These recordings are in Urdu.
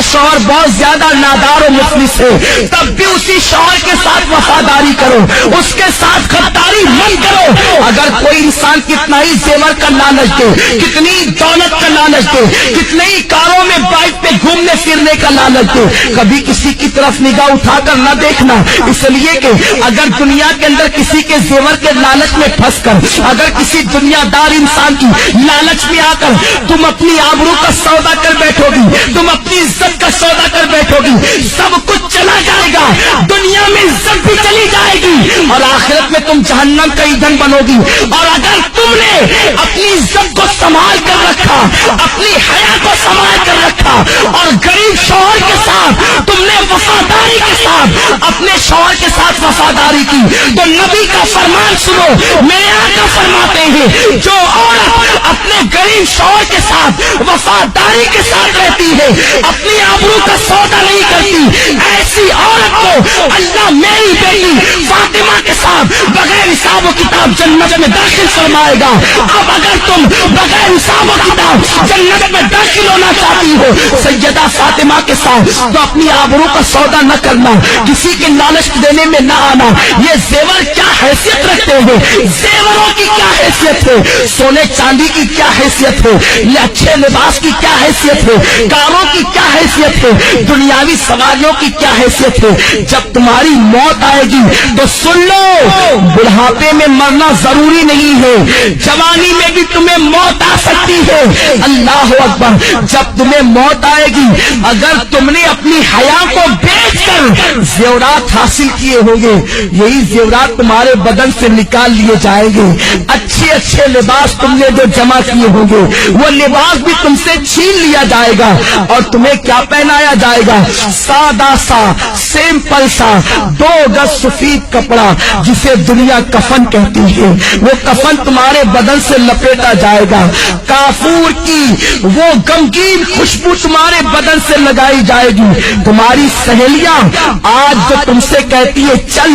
شوہر بہت زیادہ نادار و مفلس ہے، تب بھی اسی شوہر کے ساتھ وفاداری کرو، اس کے ساتھ غداری مت کرو۔ اگر کوئی انسان کتنا ہی زیور کا لالچ دے، کتنی دولت کا لالچ دے، کتنے ہی کاروں میں بائک پہ گھومنے پھرنے کا لالچ دے، کبھی کسی کی طرف نگاہ اٹھا کر نہ دیکھنا، اس لیے کہ اگر دنیا کے اندر کسی کے زیور کے لالچ میں پھنس کر، اگر کسی دنیا دار انسان کی لالچ میں آ کر تم اپنی آبرو کا سودا کر بیٹھو گی، تم اپنی عزت کا سودا کر بیٹھو گی، سب کچھ چلا جائے گا، دنیا میں عزت بھی چلی جائے گی اور آخرت میں تم جہنم کا ایندھن بنو گی۔ اور اگر تم نے اپنی عزت کو سنبھال کر رکھا، اپنی حیا کو سنبھال کر رکھا اور غریب شوہر کے ساتھ تم نے وفاداری کے ساتھ اپنے شوہر کے ساتھ وفاداری کی، تو نبی کا فرمان سنو، میرے آقا فرماتے ہیں جو عورت اپنے غریب شوہر کے ساتھ وفاداری کے ساتھ رہتی ہے، اپنی آبرو کا سودا نہیں کرتی، ایسی عورت کو اللہ میری بیٹی فاطمہ کے ساتھ بغیر حساب و کتاب جنت میں داخل فرمائے گا۔ اب اگر تم بغیر حساب و کتاب جنت میں داخل ہونا چاہتی ہو سیدہ فاطمہ کے ساتھ، تو اپنی آبرو کا سودا نہ کرنا، کسی کے لالچ دینے میں نہ آنا۔ یہ زیور کیا حیثیت رکھتے ہیں، زیوروں کی کیا حیثیت ہے، سونے چاندی کی کیا حیثیت ہے، یہ اچھے لباس کی کیا حیثیت ہے، کاروں کی کیا حیثیت ہے، دنیاوی سواریوں کی کیا حیثیت ہے۔ جب تمہاری موت آئے گی تو سن لو، بڑھاپے میں مرنا ضروری نہیں ہے، جوانی میں بھی تمہیں موت آ سکتی ہے۔ اللہ اکبر، جب تمہیں موت آئے گی، اگر تم نے اپنی حیا کو بیچ کر زیورات حاصل کیے ہوں گے، یہی زیورات تمہارے بدن سے نکال لیے جائیں گے۔ اچھے اچھے لباس تم نے جو جمع کیے ہوں گے، وہ لباس بھی تم سے چھین لیا جائے گا اور تمہیں کیا پہنایا جائے گا، سادہ سا سمپل سا 2 گز سفید کپڑا جسے دنیا کفن کہتی ہے، وہ کفن تمہارے بدن سے لپیٹا جائے گا، کافور کی وہ غمگین خوشبو تمہارے بدن سے لگائی جائے گی۔ تمہاری سہیلیاں آج جو تم سے کہتی ہے چل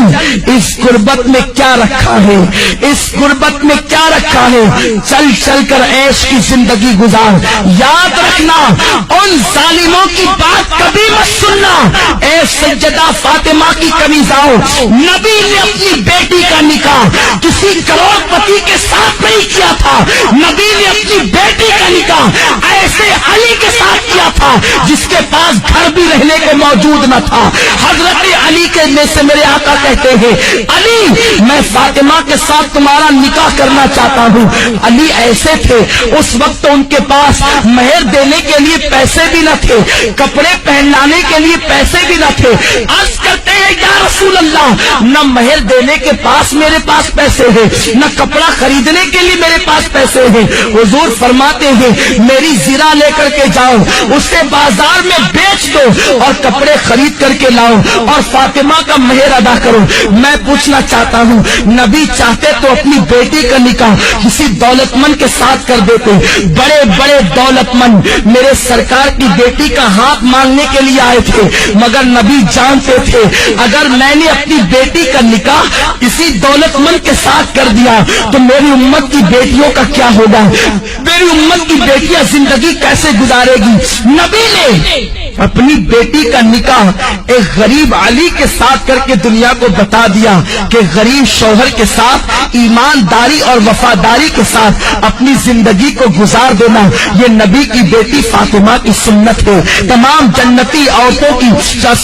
اس غربت میں کیا رکھا ہے، اس غربت میں کیا رکھا ہے، چل چل کر عیش کی زندگی گزار، یاد رکھنا ان ظالموں کی بات کبھی مت سننا۔ اے سیدہ فاطمہ کی کمیزاؤ، نبی نے اپنی بیٹی کا نکاح کسی کروڑ پتی کے ساتھ نہیں کیا تھا، نبی نے اپنی بیٹی کا نکاح ایسے علی کے ساتھ کیا تھا جس کے پاس گھر بھی رہنے کو موجود نہ تھا۔ حضرت علی کے میں سے میرے آقا کہتے ہیں علی میں فاطمہ کے ساتھ تمہارا نکاح کرنا چاہتا ہوں۔ علی ایسے تھے اس وقت تو ان کے پاس مہر دینے کے لیے پیسے بھی نہ تھے، کپڑے پہنانے کے لیے پیسے بھی نہ تھے۔ عرض کرتے ہیں یا رسول اللہ، نہ مہر دینے کے پاس میرے پاس پیسے ہیں، نہ کپڑا خریدنے کے لیے میرے پاس پیسے ہیں۔ حضور فرماتے ہیں میری زیرہ لے کر کے جاؤ، اسے بازار میں بیچ دو اور کپڑے خرید کر کے لاؤ اور فاطمہ کا مہر ادا کرو۔ میں پوچھنا چاہتا ہوں نبی چاہتے تو اپنی بیٹی کا نکاح کسی دولت مند کے ساتھ کر دیتے، بڑے بڑے دولت مند میرے سرکار کی بیٹی کا ہاتھ مانگنے کے لیے آئے تھے، مگر نبی جانتے تھے اگر میں نے اپنی بیٹی کا نکاح کسی دولت مند کے ساتھ کر دیا تو میری امت کی بیٹیوں کا کیا ہوگا، میری امت کی بیٹیاں زندگی کیسے گزارے گی۔ نبی نے اپنی بیٹی کا نکاح ایک غریب علی کے ساتھ کر کے دنیا کو بتا دیا کہ غریب شوہر کے ساتھ ایمانداری اور وفاداری کے ساتھ اپنی زندگی کو گزار دینا یہ نبی کی بیٹی فاطمہ کی سنت ہے، تمام جنتی عورتوں کی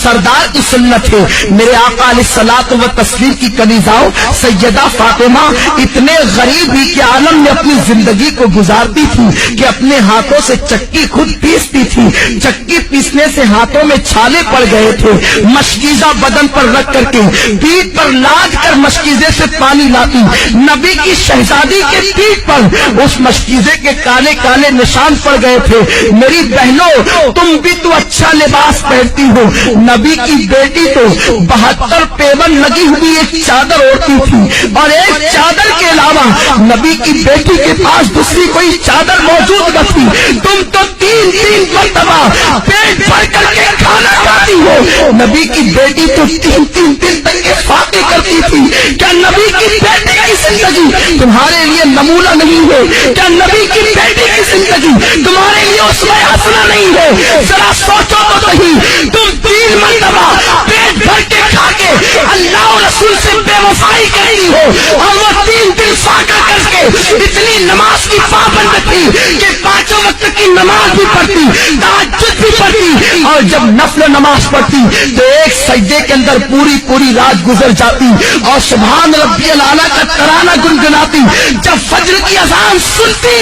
سردار کی سنت ہے۔ میرے آقا علیہ الصلوۃ والتسلیم کی کنیزاؤں سیدہ فاطمہ اتنے غریب ہی کے عالم میں اپنی زندگی کو گزارتی تھی کہ اپنے ہاتھوں سے چکی خود پیستی تھی، چکی پیسنے سے ہاتھوں میں چھالے پڑ گئے تھے، مشکیزہ بدن پر رکھ کر کے پیٹھ پر لاد کر مشکیزے سے پانی لاتی، نبی کی شہزادی کے پیٹھ پر اس مشکیزے کے کالے کالے نشان پڑ گئے تھے۔ میری بہنوں تم بھی تو اچھا لباس پہنتی ہو، نبی کی بیٹی تو 72 پیون لگی ہوئی ایک چادر اوڑھتی تھی اور ایک چادر کے علاوہ نبی کی بیٹی کے پاس دوسری کوئی چادر موجود نہ تھی۔ تم تو 3 مرتبہ پیٹ بھر کر کے کھانا کھاتی ہو ہو؟ نبی کی بیٹی تو 3 دن تک کے فاقے کرتی تھی، کیا نبی کی بیٹی کی زندگی تمہارے لیے نمونہ نہیں ہے؟ کیا نبی کی بیٹی کی زندگی تمہارے لیے اسوہ حسنہ نہیں ہے؟ ذرا سوچو تو صحیح، تم 3 مرتبہ پیٹ بھر کے کھا کے اللہ اور رسول سے بے وفائی کرتی ہو، اور وہ 3 دن فاقہ کر کے اتنی نماز کی پابند تھی کہ 5 وقت کی نماز بھی پڑھتی، تہجد بھی پڑھتی، اور جب نفل نماز پڑھتی تو ایک سجدے کے اندر پوری رات گزر جاتی اور سبحان ربی الاعلیٰ کا ترانہ گنگناتی۔ جب فجر کی اذان سنتی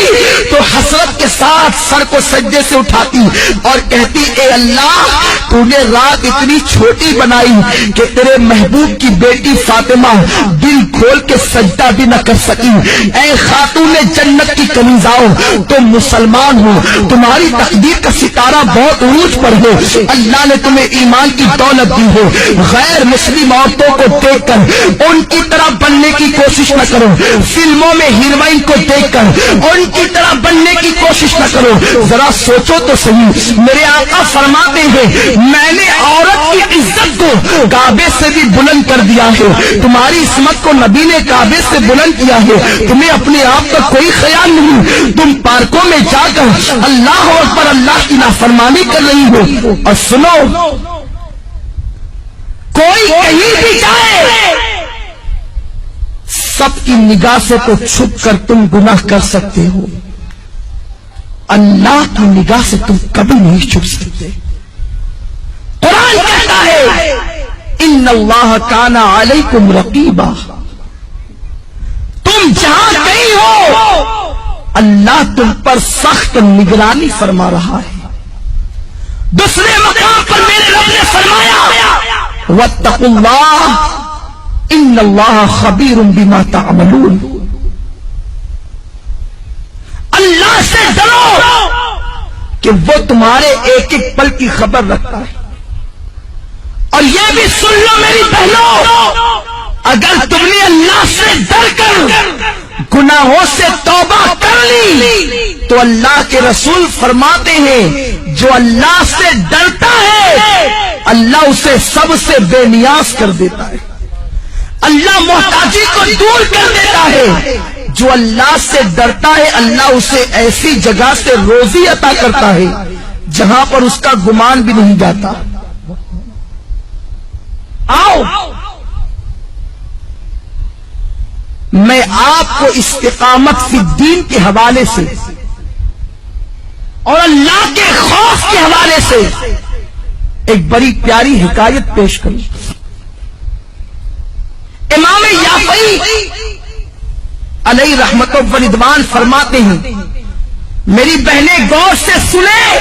تو حسرت کے ساتھ سر کو سجدے سے اٹھاتی اور کہتی اے اللہ تو نے رات اتنی چھوٹی بنائی کہ تیرے محبوب کی بیٹی فاطمہ دل کھول کے سجدہ بھی نہ کر سکی۔ اے خاتون جنت کی کنیزاؤ، تم مسلمان ہو، تمہاری تقدیر کا ستارہ بہت عروج پر ہے، اللہ نے تمہیں ایمان کی دولت دی ہے، غیر مسلم عورتوں کو دیکھ کر ان کی طرح بننے کی کوشش نہ کرو، فلموں میں ہیروئن کو دیکھ کر ان کی طرح بننے کی کوشش نہ کرو۔ ذرا سوچو تو صحیح، میرے آقا فرماتے ہیں میں نے عورت کی عزت کو کعبے سے بھی بلند کر دیا ہے، تمہاری عصمت کو نبی نے کعبے سے بلند کیا ہے، تمہیں اپنے آپ کا کوئی خیال نہیں، تم پارکوں میں جا کر اللہ اکبر اللہ کی نافرمانی کر رہی ہو۔ اور سنو، کوئی کہیں بھی جائے سب کی نگاہ سے تو چھپ کر تم گناہ کر سکتے ہو، اللہ کی نگاہ سے تم کبھی نہیں چھپ سکتے۔ قرآن کہتا ہے ان اللہ کان علیکم رقیبا، تم جہاں کہیں ہو اللہ تم پر سخت نگرانی فرما رہا ہے۔ دوسرے مقام پر میرے رب نے فرمایا واتقوا اللہ ان اللہ خبیر بما تعملون، اللہ سے ڈرو کہ وہ تمہارے ایک ایک پل کی خبر رکھتا ہے۔ اور یہ بھی سن لو میری بہنوں، اگر تم نے اللہ سے ڈر کر گناہوں سے توبہ کر لی تو اللہ کے رسول فرماتے ہیں جو اللہ سے ڈرتا ہے اللہ اسے سب سے بے نیاز کر دیتا ہے، اللہ محتاجی کو دور کر دیتا ہے۔ جو اللہ سے ڈرتا ہے اللہ اسے ایسی جگہ سے روزی عطا کرتا ہے جہاں پر اس کا گمان بھی نہیں جاتا۔ آؤ میں آپ کو استقامت فی الدین کے حوالے سے اور اللہ کے خوف کے حوالے سے ایک بڑی پیاری حکایت پیش کروں۔ امام یافعی علیہ رحمت و رضوان فرماتے ہیں میری بہنیں غور سے سنیں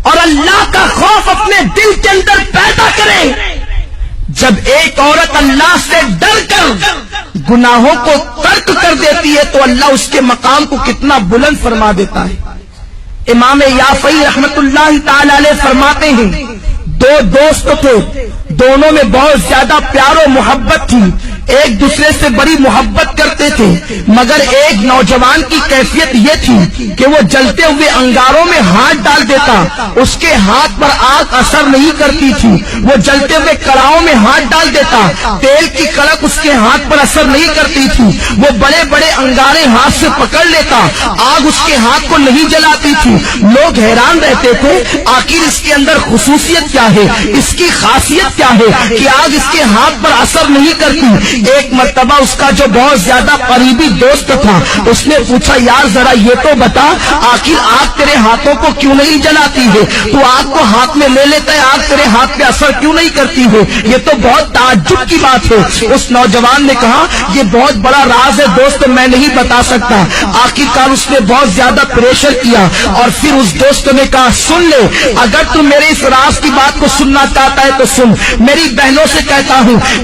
اور اللہ کا خوف اپنے دل کے اندر پیدا کریں۔ جب ایک عورت اللہ سے ڈر کر گناہوں کو ترک کر دیتی ہے تو اللہ اس کے مقام کو کتنا بلند فرما دیتا ہے۔ امام یافعی رحمت اللہ تعالی علیہ فرماتے ہیں 2 دوست تھے، دونوں میں بہت زیادہ پیار و محبت تھی، ایک دوسرے سے بڑی محبت کرتے تھے، مگر ایک نوجوان کی کیفیت یہ تھی کہ وہ جلتے ہوئے انگاروں میں ہاتھ ڈال دیتا، اس کے ہاتھ پر آگ اثر نہیں کرتی تھی، وہ جلتے ہوئے کڑاہوں میں ہاتھ ڈال دیتا، تیل کی کڑک اس کے ہاتھ پر اثر نہیں کرتی تھی، وہ بڑے بڑے انگارے ہاتھ سے پکڑ لیتا، آگ اس کے ہاتھ کو نہیں جلاتی تھی۔ لوگ حیران رہتے تھے آخر اس کے اندر خصوصیت کیا ہے، اس کی خاصیت کیا ہے کہ آگ اس کے ہاتھ پر اثر نہیں کرتی۔ ایک مرتبہ اس کا جو بہت زیادہ قریبی دوست تھا اس نے پوچھا یار ذرا یہ تو بتا آخر آگ تیرے ہاتھوں کو کیوں نہیں جلاتی ہے، تو آگ کو ہاتھ میں لے لیتا ہے آگ تیرے ہاتھ پہ اثر کیوں نہیں کرتی ہے، یہ تو بہت تعجب کی بات ہے۔ اس نوجوان نے کہا یہ بہت بڑا راز ہے دوست میں نہیں بتا سکتا۔ آخرکار اس نے بہت زیادہ پریشر کیا اور پھر اس دوست نے کہا سن لے اگر تم میرے اس راز کی بات کو سننا چاہتا ہے تو سن، میری بہنوں سے کہتا ہوں